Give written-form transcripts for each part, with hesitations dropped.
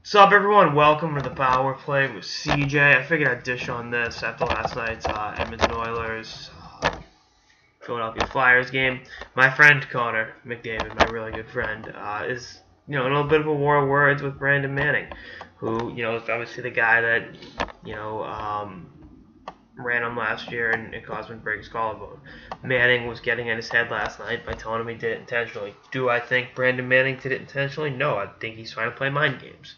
What's up, everyone? Welcome to the Power Play with CJ. I figured I'd dish on this after last night's Edmonton Oilers Philadelphia Flyers game. My friend Connor McDavid, my really good friend, is in a little bit of a war of words with Brandon Manning, who is obviously the guy that ran him last year and caused him to break his collarbone. Manning was getting in his head last night by telling him he did it intentionally. Do I think Brandon Manning did it intentionally? No, I think he's trying to play mind games.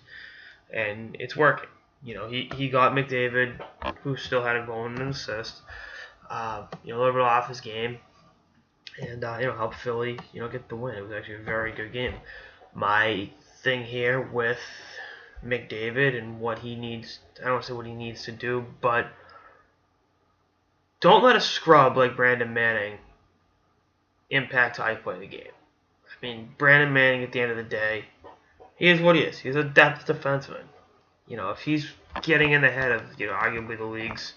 And it's working. He got McDavid, who still had a goal and an assist, a little bit off his game, and helped Philly, get the win. It was actually a very good game. My thing here with McDavid and what he needs, I don't want to say what he needs to do, but don't let a scrub like Brandon Manning impact how you play the game. I mean, Brandon Manning, at the end of the day, he is what he is. He's a depth defenseman. If he's getting in the head of, arguably the league's,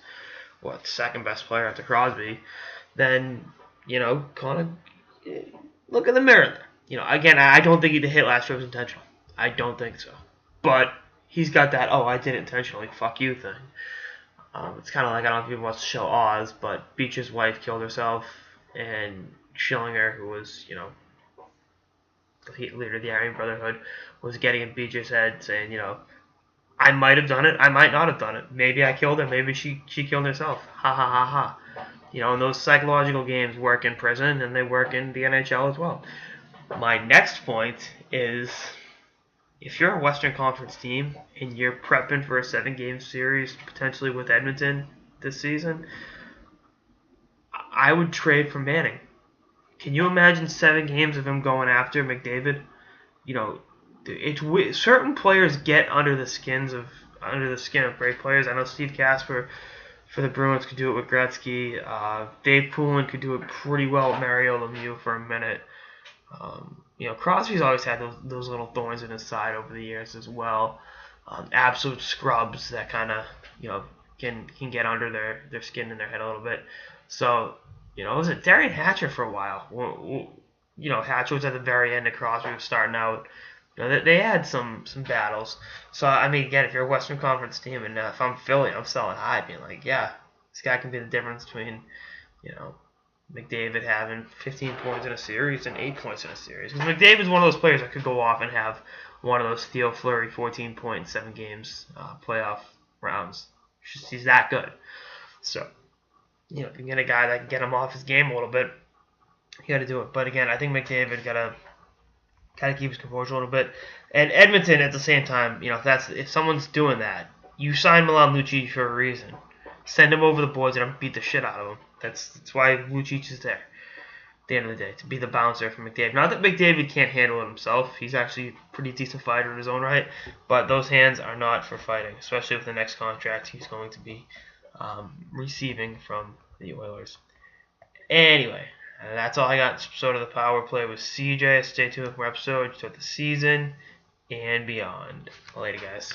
second best player after Crosby, then, kind of look in the mirror there. Again, I don't think he hit last year was intentional. I don't think so. But he's got that, I did it intentionally, fuck you thing. It's kind of like, I don't know if people watch the show Oz, but Beach's wife killed herself, and Schillinger, who was, the leader of the Aryan Brotherhood, was getting in Beach's head saying, I might have done it, I might not have done it. Maybe I killed her, maybe she killed herself. Ha ha ha ha. And those psychological games work in prison, and they work in the NHL as well. My next point is, if you're a Western Conference team and you're prepping for a 7-game series, potentially with Edmonton this season, I would trade for Manning. Can you imagine 7 games of him going after McDavid? Certain players get under the skin of great players. I know Steve Casper for the Bruins could do it with Gretzky. Dave Poulin could do it pretty well with Mario Lemieux for a minute. Crosby's always had those little thorns in his side over the years as well. Absolute scrubs that kind of can get under their skin in their head a little bit. So was it Darian Hatcher for a while? Hatcher was at the very end of Crosby was starting out. They had some battles. So, I mean, again, if you're a Western Conference team, and if I'm Philly, I'm selling high, being like, yeah, this guy can be the difference between, McDavid having 15 points in a series and 8 points in a series. Because McDavid's one of those players that could go off and have one of those Theo Fleury 14-point 7 games playoff rounds. He's that good. So, if you can get a guy that can get him off his game a little bit, you got to do it. But again, I think McDavid got to kind of keep his composure a little bit. And Edmonton, at the same time, if someone's doing that, you sign Milan Lucic for a reason. Send him over the boards and beat the shit out of him. That's why Lucic is there. At the end of the day, to be the bouncer for McDavid. Not that McDavid can't handle it himself. He's actually a pretty decent fighter in his own right. But those hands are not for fighting, especially with the next contract he's going to be receiving from the Oilers. Anyway, that's all I got. Episode of the Power Play with CJ. Stay tuned for episodes throughout the season and beyond. Later, guys.